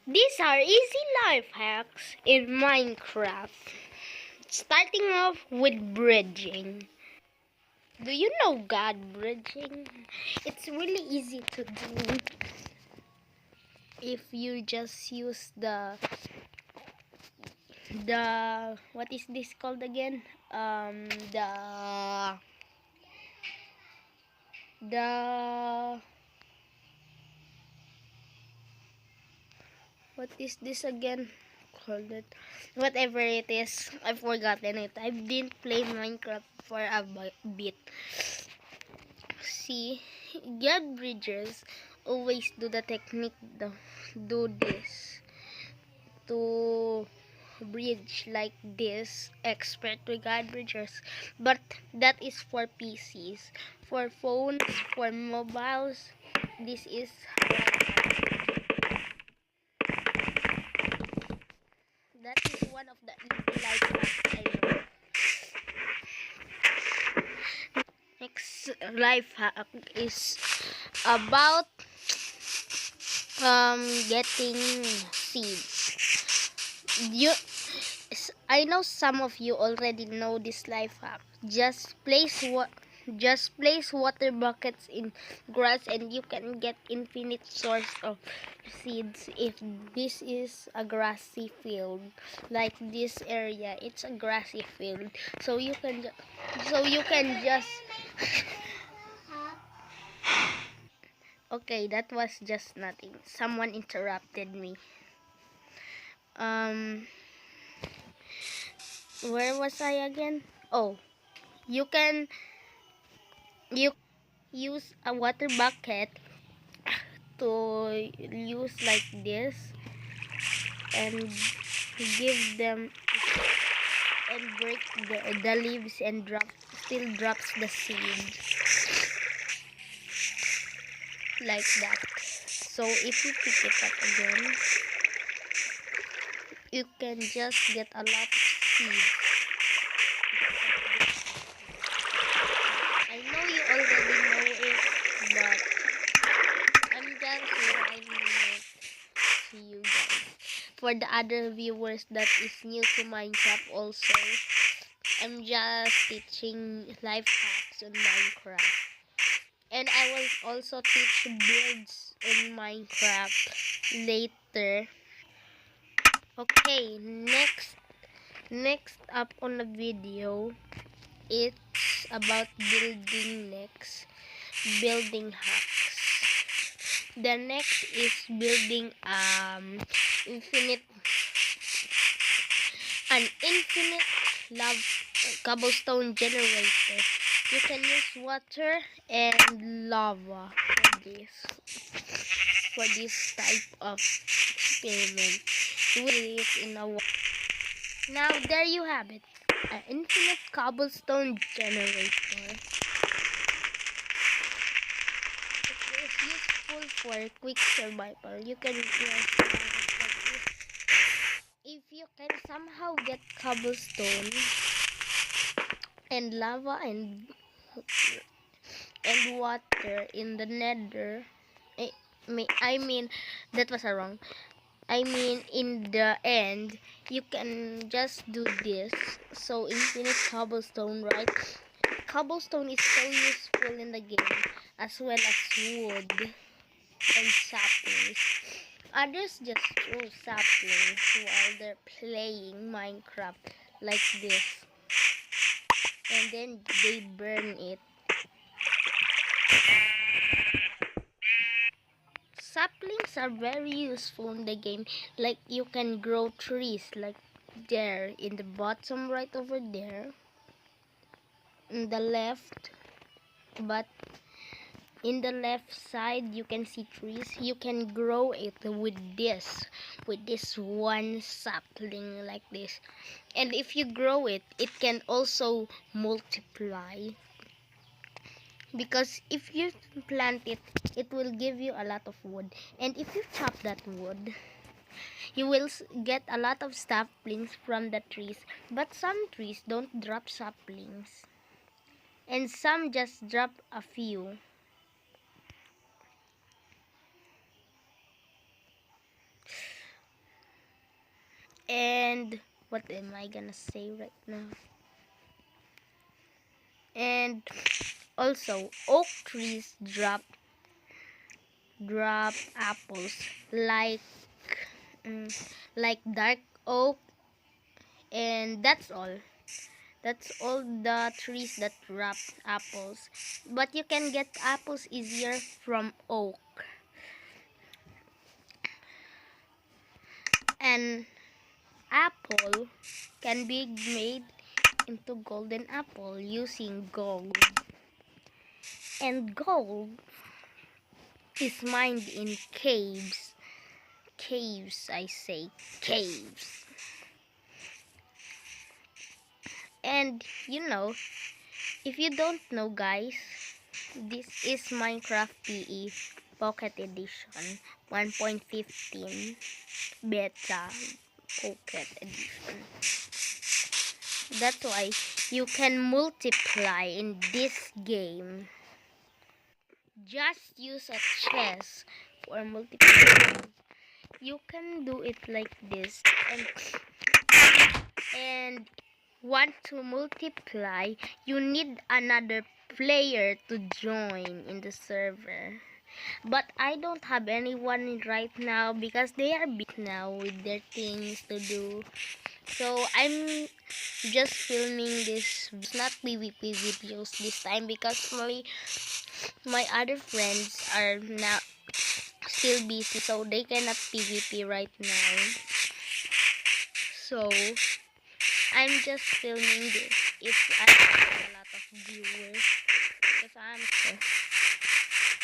These are easy life hacks in Minecraft. Starting off with bridging. Do you know God bridging? It's really easy to do if you just use the what is this called again? The what is this again? Called it whatever it is. I've forgotten it. I didn't play Minecraft for a bit. See, God bridgers always do the technique. Do this to bridge like this, expert with God bridgers, but that is for PCs. For phones, for mobiles, this is that is one of the easy life hacks I know. Next life hack is about getting seeds. I know some of you already know this life hack. Just place water buckets in grass and you can get infinite source of seeds. If this is a grassy field, like this area, it's a grassy field. So you can just okay, that was just nothing. Someone interrupted me. Where was I again? Oh, you can you use a water bucket to use like this and give them and break the leaves and still drops the seeds like that. So if you pick it up again, you can just get a lot of seeds. I know you already know it, but I'm just reminding it to you guys. For the other viewers that is new to Minecraft also, I'm just teaching life hacks on Minecraft. And I will also teach builds in Minecraft later. Okay, next up on the video, it's about building hacks. The next is building infinite an infinite cobblestone generator. You can use water and lava for this type of experiment. Do it in a water. Now there you have it, an infinite cobblestone generator. It is useful for quick survival. You can just if you can somehow get cobblestone and lava and water in the nether. I mean that was wrong. I mean in the end you can just do this. So infinite cobblestone, right? Cobblestone is so useful in the game, as well as wood and saplings. Others just throw saplings while they're playing Minecraft like this, and then they burn it. Saplings are very useful in the game. Like you can grow trees like there in the bottom right over there, in the left, but in the left side you can see trees. You can grow it with this one sapling like this, and if you grow it, it can also multiply, because if you plant it, it will give you a lot of wood, and if you chop that wood, you will get a lot of saplings from the trees. But some trees don't drop saplings, and some just drop a few. And what am I gonna say right now? And also, oak trees drop apples like mm, like dark oak, and that's all. That's all the trees that drop apples. But you can get apples easier from oak. An apple can be made into golden apple using gold. And gold is mined in caves. Caves, I say. Caves. And if you don't know, guys, this is Minecraft PE Pocket Edition 1.15 Beta Pocket Edition. That's why you can multiply in this game. Just use a chest for multiplication. You can do it like this, and want to multiply, you need another player to join in the server. But I don't have anyone right now because they are busy now with their things to do. So I'm just filming this, not PvP videos this time, because my other friends are now still busy, so they cannot PvP right now. So I'm just filming this if I have a lot of viewers, because I'm so,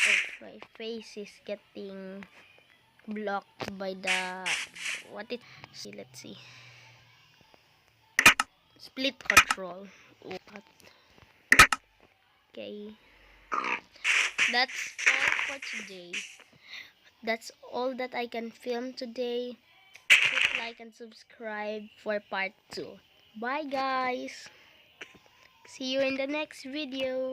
oh, my face is getting blocked by the see, let's see, split control. What? Okay, that's all for today. That's all that I can film today. Please like and subscribe for part 2. Bye guys, see you in the next video.